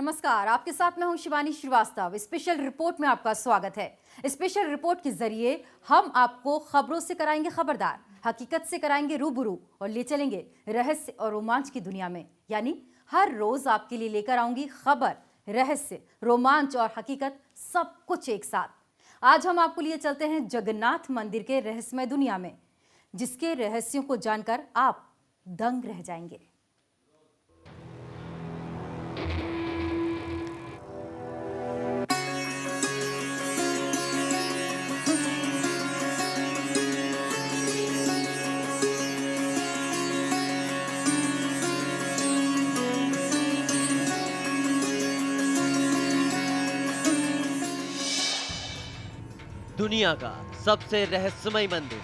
नमस्कार, आपके साथ मैं हूं शिवानी श्रीवास्तव। स्पेशल रिपोर्ट में आपका स्वागत है। स्पेशल रिपोर्ट के जरिए हम आपको खबरों से कराएंगे खबरदार, हकीकत से कराएंगे रूबरू और ले चलेंगे रहस्य और रोमांच की दुनिया में। यानी हर रोज आपके लिए लेकर आऊंगी खबर, रहस्य, रोमांच और हकीकत, सब कुछ एक साथ। आज हम आपको लिए चलते हैं जगन्नाथ मंदिर के रहस्यमय दुनिया में, जिसके रहस्यों को जानकर आप दंग रह जाएंगे। दुनिया का सबसे रहस्यमय मंदिर।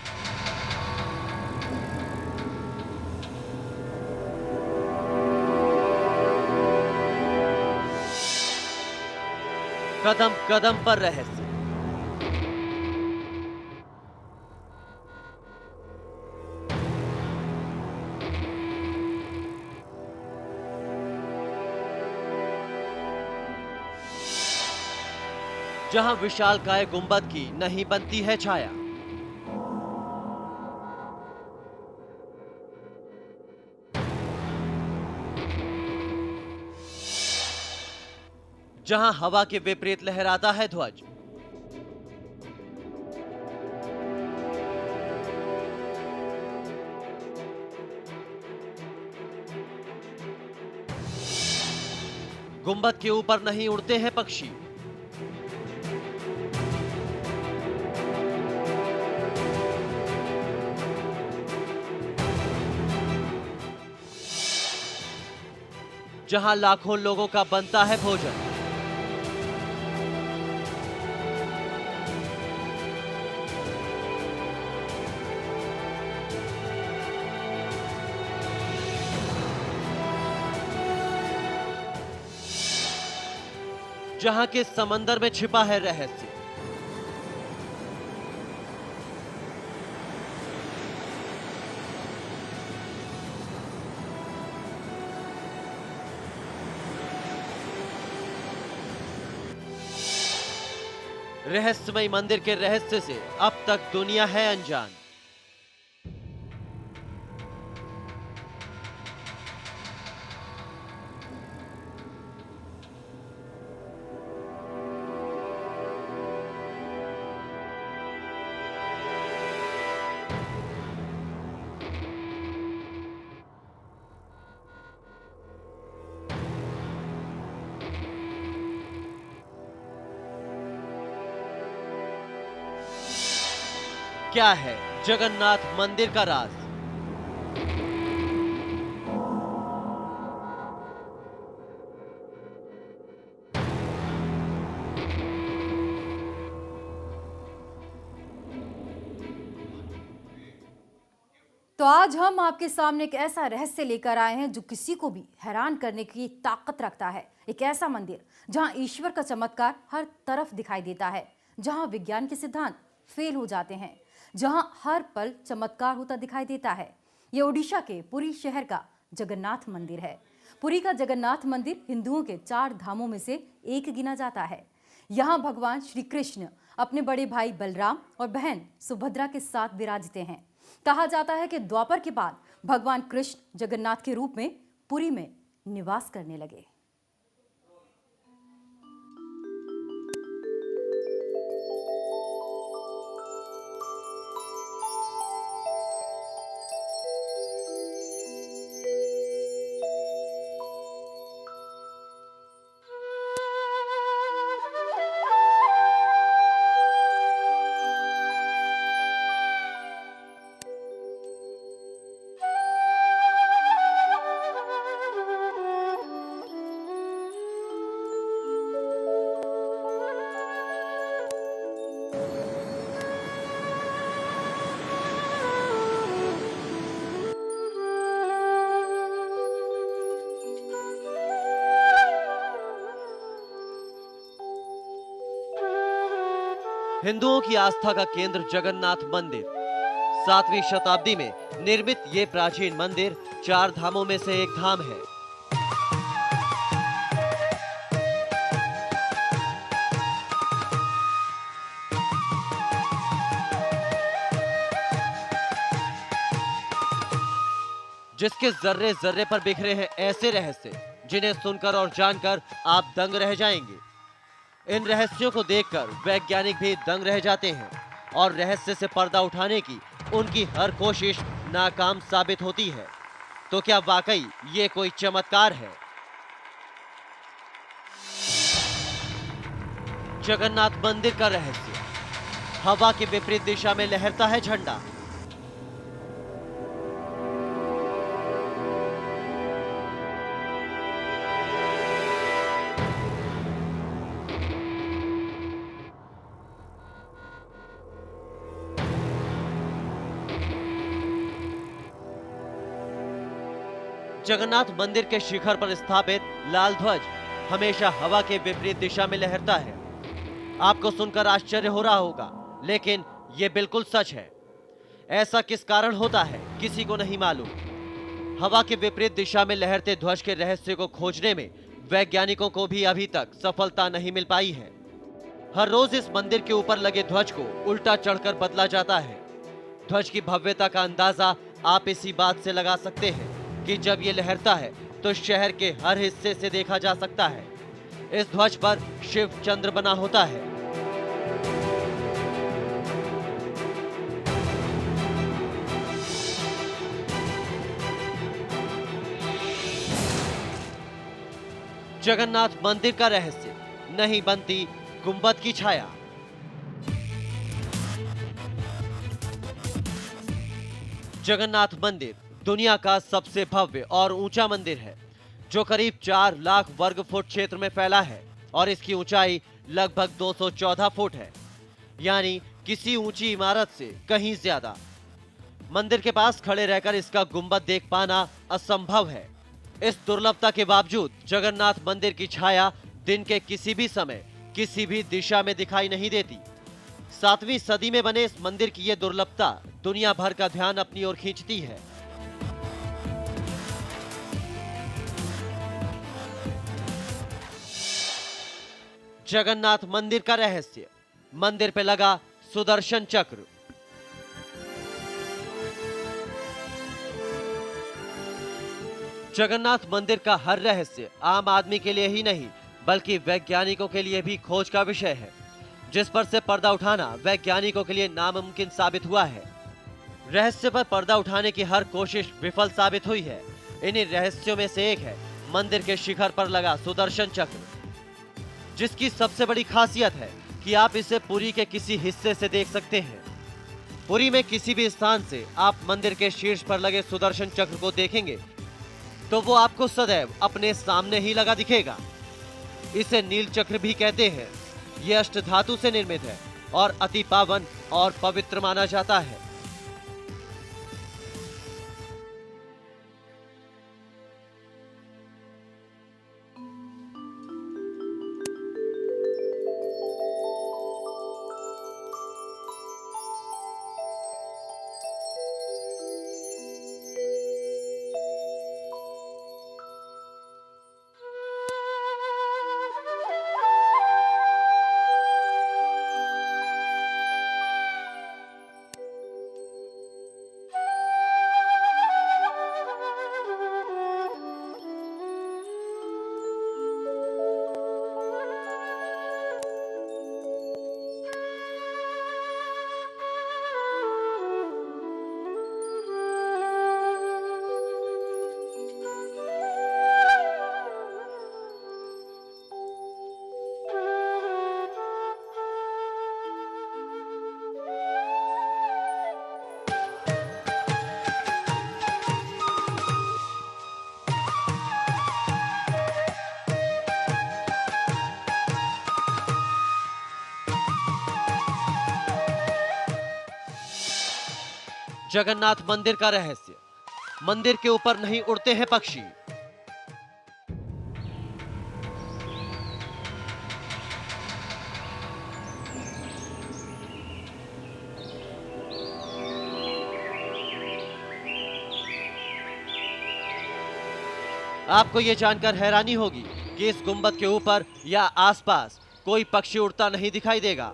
कदम कदम पर रहस्य। जहां विशालकाय गुंबद की नहीं बनती है छाया, जहां हवा के विपरीत लहराता है ध्वज, गुंबद के ऊपर नहीं उड़ते हैं पक्षी, जहां लाखों लोगों का बनता है भोजन, जहां के समंदर में छिपा है रहस्य, रहस्यमय मंदिर के रहस्य से अब तक दुनिया है अनजान। क्या है जगन्नाथ मंदिर का राज? तो आज हम आपके सामने एक ऐसा रहस्य लेकर आए हैं जो किसी को भी हैरान करने की ताकत रखता है। एक ऐसा मंदिर जहां ईश्वर का चमत्कार हर तरफ दिखाई देता है, जहां विज्ञान के सिद्धांत फेल हो जाते हैं, जहां हर पल चमत्कार होता दिखाई देता है। ये ओडिशा के पुरी शहर का जगन्नाथ मंदिर है। पुरी का जगन्नाथ मंदिर हिंदुओं के 4 धामों में से एक गिना जाता है। यहाँ भगवान श्री कृष्ण अपने बड़े भाई बलराम और बहन सुभद्रा के साथ विराजते हैं। कहा जाता है कि द्वापर के बाद भगवान कृष्ण जगन्नाथ के रूप में पुरी में निवास करने लगे। हिंदुओं की आस्था का केंद्र जगन्नाथ मंदिर। 7वीं शताब्दी में निर्मित ये प्राचीन मंदिर 4 धामों में से एक धाम है। जिसके जर्रे जर्रे पर बिखरे हैं ऐसे रहस्य जिन्हें सुनकर और जानकर आप दंग रह जाएंगे। इन रहस्यों को देखकर वैज्ञानिक भी दंग रह जाते हैं और रहस्य से पर्दा उठाने की उनकी हर कोशिश नाकाम साबित होती है। तो क्या वाकई ये कोई चमत्कार है? जगन्नाथ मंदिर का रहस्य। हवा के विपरीत दिशा में लहरता है झंडा। जगन्नाथ मंदिर के शिखर पर स्थापित लाल ध्वज हमेशा हवा के विपरीत दिशा में लहरता है। आपको सुनकर आश्चर्य हो रहा होगा, लेकिन यह बिल्कुल सच है। ऐसा किस कारण होता है, किसी को नहीं मालूम। हवा के विपरीत दिशा में लहरते ध्वज के रहस्य को खोजने में वैज्ञानिकों को भी अभी तक सफलता नहीं मिल पाई है। हर रोज इस मंदिर के ऊपर लगे ध्वज को उल्टा चढ़कर बदला जाता है। ध्वज की भव्यता का अंदाजा आप इसी बात से लगा सकते हैं कि जब ये लहरता है तो शहर के हर हिस्से से देखा जा सकता है। इस ध्वज पर शिव चंद्र बना होता है। जगन्नाथ मंदिर का रहस्य, नहीं बनती गुंबद की छाया। जगन्नाथ मंदिर दुनिया का सबसे भव्य और ऊंचा मंदिर है, जो करीब 4 लाख वर्ग फुट क्षेत्र में फैला है और इसकी ऊंचाई लगभग 214 फुट है, यानी किसी ऊंची इमारत से कहीं ज्यादा। मंदिर के पास खड़े रहकर इसका गुंबद देख पाना असंभव है। इस दुर्लभता के बावजूद जगन्नाथ मंदिर की छाया दिन के किसी भी समय किसी भी दिशा में दिखाई नहीं देती। 7वीं सदी में बने इस मंदिर की यह दुर्लभता दुनिया भर का ध्यान अपनी ओर खींचती है। जगन्नाथ मंदिर का रहस्य, मंदिर पे लगा सुदर्शन चक्र। जगन्नाथ मंदिर का हर रहस्य आम आदमी के लिए ही नहीं बल्कि वैज्ञानिकों के लिए भी खोज का विषय है, जिस पर से पर्दा उठाना वैज्ञानिकों के लिए नामुमकिन साबित हुआ है। रहस्य पर पर्दा उठाने की हर कोशिश विफल साबित हुई है। इन्हीं रहस्यों में से एक है मंदिर के शिखर पर लगा सुदर्शन चक्र, जिसकी सबसे बड़ी खासियत है कि आप इसे पुरी के किसी हिस्से से देख सकते हैं। पुरी में किसी भी स्थान से आप मंदिर के शीर्ष पर लगे सुदर्शन चक्र को देखेंगे तो वो आपको सदैव अपने सामने ही लगा दिखेगा। इसे नील चक्र भी कहते हैं। यह अष्टधातु से निर्मित है और अति पावन और पवित्र माना जाता है। जगन्नाथ मंदिर का रहस्य, मंदिर के ऊपर नहीं उड़ते हैं पक्षी। आपको यह जानकर हैरानी होगी कि इस गुंबद के ऊपर या आसपास कोई पक्षी उड़ता नहीं दिखाई देगा।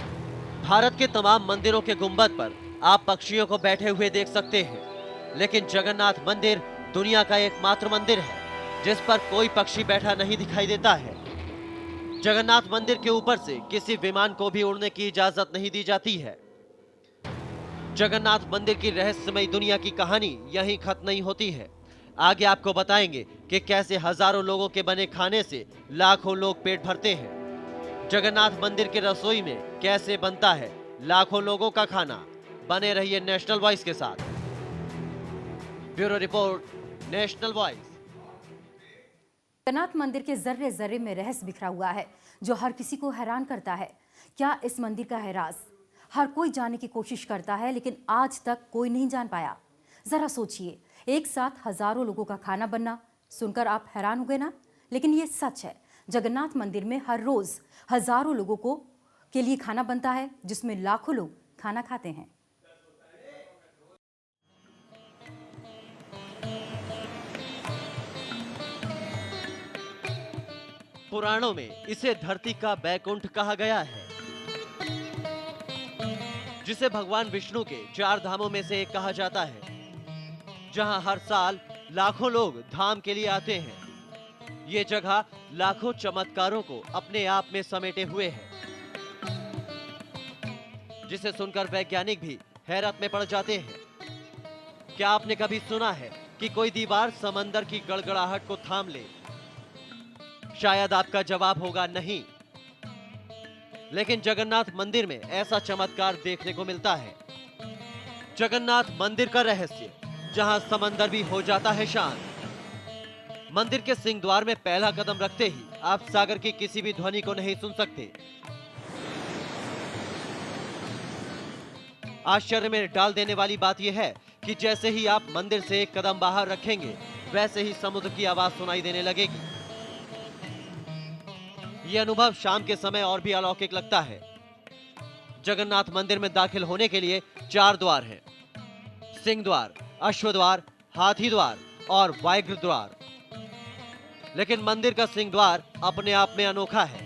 भारत के तमाम मंदिरों के गुंबद पर आप पक्षियों को बैठे हुए देख सकते हैं, लेकिन जगन्नाथ मंदिर दुनिया का एकमात्र मंदिर है जिस पर कोई पक्षी बैठा नहीं दिखाई देता है। जगन्नाथ मंदिर के ऊपर से किसी विमान को भी उड़ने की इजाजत नहीं दी जाती है। जगन्नाथ मंदिर की रहस्यमयी दुनिया की कहानी यहीं खत्म नहीं होती है। आगे आपको बताएंगे कि कैसे हजारों लोगों के बने खाने से लाखों लोग पेट भरते हैं। जगन्नाथ मंदिर की रसोई में कैसे बनता है लाखों लोगों का खाना। बने रहिए नेशनल वॉइस के साथ। Bureau report, national voice. Jagannath मंदिर के जर्रे जर्रे में रहस्य बिखरा हुआ है जो हर किसी को हैरान करता है। क्या इस मंदिर का है राज? हर कोई जानने की कोशिश करता है लेकिन आज तक कोई नहीं जान पाया। जरा सोचिए, एक साथ हजारों लोगों का खाना बनना, सुनकर आप हैरान हो गए ना? लेकिन ये सच है। जगन्नाथ मंदिर में हर रोज हजारों लोगों के लिए खाना बनता है जिसमें लाखों लोग खाना खाते हैं। पुराणों में इसे धरती का बैकुंठ कहा गया है, जिसे भगवान विष्णु के 4 धामों में से एक कहा जाता है, जहां हर साल लाखों लोग धाम के लिए आते हैं। ये जगह लाखों चमत्कारों को अपने आप में समेटे हुए है, जिसे सुनकर वैज्ञानिक भी हैरत में पड़ जाते हैं। क्या आपने कभी सुना है कि कोई दीवार समंदर की गड़गड़ाहट को थाम ले? शायद आपका जवाब होगा नहीं। लेकिन जगन्नाथ मंदिर में ऐसा चमत्कार देखने को मिलता है। जगन्नाथ मंदिर का रहस्य, जहां समंदर भी हो जाता है शांत। मंदिर के सिंह द्वार में पहला कदम रखते ही आप सागर की किसी भी ध्वनि को नहीं सुन सकते। आश्चर्य में डाल देने वाली बात यह है कि जैसे ही आप मंदिर से एक कदम बाहर रखेंगे, वैसे ही समुद्र की आवाज सुनाई देने लगेगी। यह अनुभव शाम के समय और भी अलौकिक लगता है। जगन्नाथ मंदिर में दाखिल होने के लिए 4 द्वार हैं: सिंह द्वार, अश्व द्वार, हाथी द्वार और वायग्र द्वार। लेकिन मंदिर का सिंह द्वार अपने आप में अनोखा है।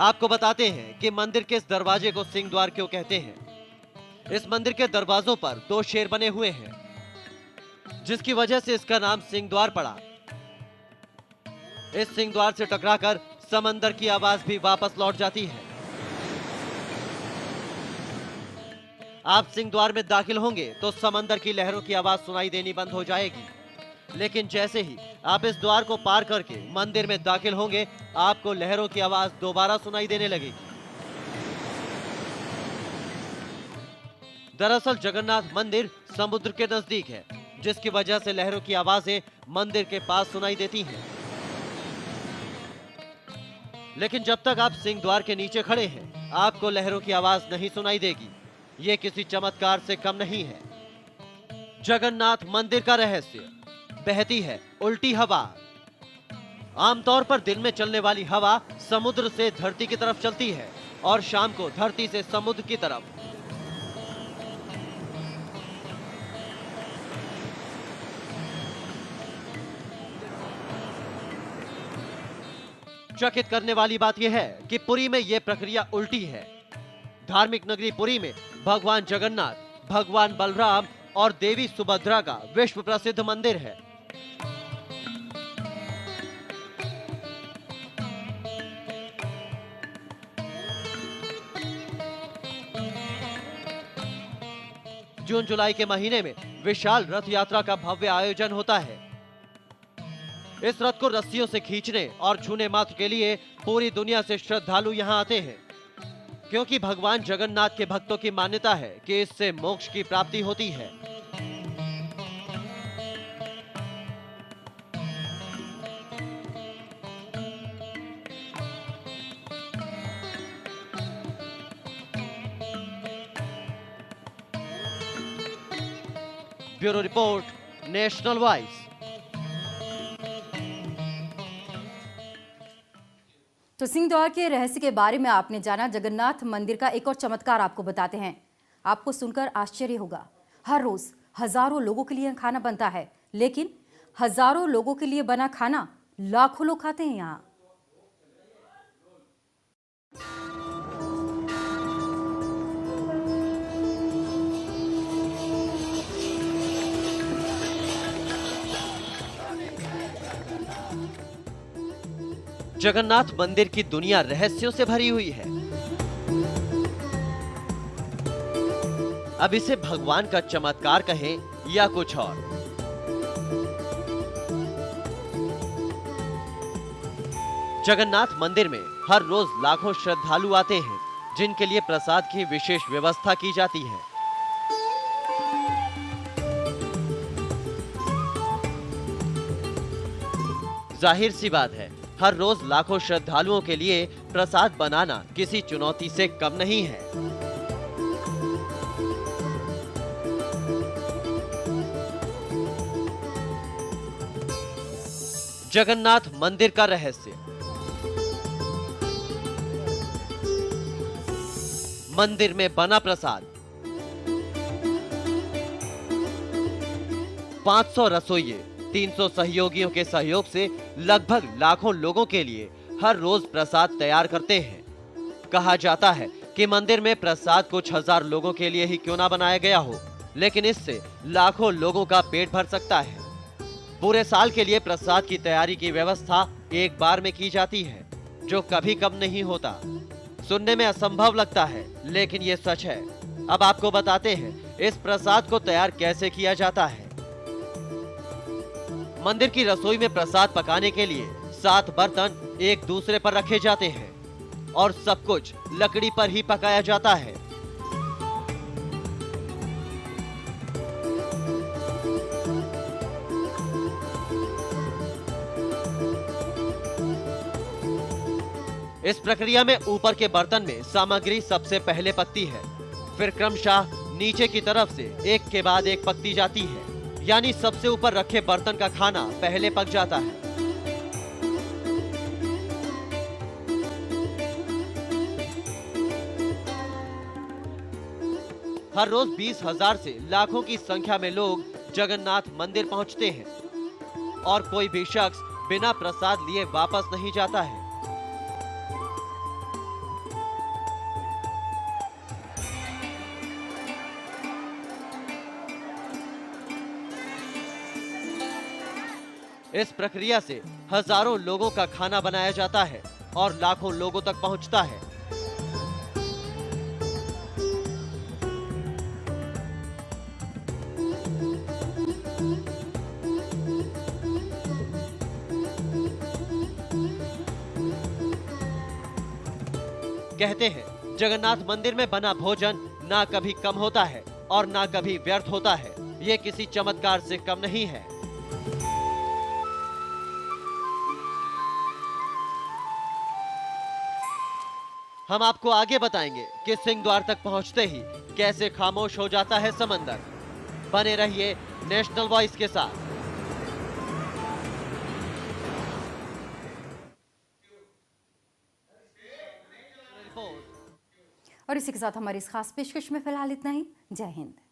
आपको बताते हैं कि मंदिर के इस दरवाजे को सिंह द्वार क्यों कहते हैं। इस मंदिर के दरवाजों पर 2 शेर बने हुए हैं, जिसकी वजह से इसका नाम सिंह द्वार पड़ा। इस सिंह द्वार से टकराकर समंदर की आवाज भी वापस लौट जाती है। आप सिंह द्वार में दाखिल होंगे तो समंदर की लहरों की आवाज सुनाई देनी बंद हो जाएगी। लेकिन जैसे ही आप इस द्वार को पार करके मंदिर में दाखिल होंगे, आपको लहरों की आवाज दोबारा सुनाई देने लगेगी। दरअसल जगन्नाथ मंदिर समुद्र के नजदीक है, जिसकी वजह से लहरों की आवाजें मंदिर के पास सुनाई देती हैं। लेकिन जब तक आप सिंह द्वार के नीचे खड़े हैं, आपको लहरों की आवाज नहीं सुनाई देगी। ये किसी चमत्कार से कम नहीं है। जगन्नाथ मंदिर का रहस्य, बहती है उल्टी हवा। आमतौर पर दिन में चलने वाली हवा समुद्र से धरती की तरफ चलती है और शाम को धरती से समुद्र की तरफ। चकित करने वाली बात यह है कि पुरी में यह प्रक्रिया उल्टी है। धार्मिक नगरी पुरी में भगवान जगन्नाथ, भगवान बलराम और देवी सुभद्रा का विश्व प्रसिद्ध मंदिर है। जून जुलाई के महीने में विशाल रथ यात्रा का भव्य आयोजन होता है। इस रथ को रस्सियों से खींचने और छूने मात्र के लिए पूरी दुनिया से श्रद्धालु यहां आते हैं, क्योंकि भगवान जगन्नाथ के भक्तों की मान्यता है कि इससे मोक्ष की प्राप्ति होती है। Bureau report, national voice. तो सिंह द्वार के रहस्य के बारे में आपने जाना। जगन्नाथ मंदिर का एक और चमत्कार आपको बताते हैं। आपको सुनकर आश्चर्य होगा। हर रोज हजारों लोगों के लिए खाना बनता है, लेकिन हजारों लोगों के लिए बना खाना लाखों लोग खाते हैं यहाँ। जगन्नाथ मंदिर की दुनिया रहस्यों से भरी हुई है। अब इसे भगवान का चमत्कार कहें या कुछ और। जगन्नाथ मंदिर में हर रोज लाखों श्रद्धालु आते हैं, जिनके लिए प्रसाद की विशेष व्यवस्था की जाती है। जाहिर सी बात है, हर रोज लाखों श्रद्धालुओं के लिए प्रसाद बनाना किसी चुनौती से कम नहीं है। जगन्नाथ मंदिर का रहस्य। मंदिर में बना प्रसाद। 500 रसोइये, 300 सहयोगियों के सहयोग से लगभग लाखों लोगों के लिए हर रोज प्रसाद तैयार करते हैं। कहा जाता है कि मंदिर में प्रसाद कुछ हजार लोगों के लिए ही क्यों ना बनाया गया हो, लेकिन इससे लाखों लोगों का पेट भर सकता है। पूरे साल के लिए प्रसाद की तैयारी की व्यवस्था एक बार में की जाती है, जो कभी कम नहीं होता। सुनने में असंभव लगता है, लेकिन ये सच है। अब आपको बताते हैं इस प्रसाद को तैयार कैसे किया जाता है। मंदिर की रसोई में प्रसाद पकाने के लिए 7 बर्तन एक दूसरे पर रखे जाते हैं और सब कुछ लकड़ी पर ही पकाया जाता है। इस प्रक्रिया में ऊपर के बर्तन में सामग्री सबसे पहले पकती है, फिर क्रमशः नीचे की तरफ से एक के बाद एक पकती जाती है, यानी सबसे ऊपर रखे बर्तन का खाना पहले पक जाता है। हर रोज 20,000 से लाखों की संख्या में लोग जगन्नाथ मंदिर पहुंचते हैं और कोई भी शख्स बिना प्रसाद लिए वापस नहीं जाता है। इस प्रक्रिया से हजारों लोगों का खाना बनाया जाता है और लाखों लोगों तक पहुंचता है। कहते हैं जगन्नाथ मंदिर में बना भोजन ना कभी कम होता है और ना कभी व्यर्थ होता है। ये किसी चमत्कार से कम नहीं है। हम आपको आगे बताएंगे कि सिंह द्वार तक पहुंचते ही कैसे खामोश हो जाता है समंदर। बने रहिए नेशनल वॉइस के साथ। और इसी के साथ हमारी इस खास पेशकश में फिलहाल इतना ही। जय हिंद।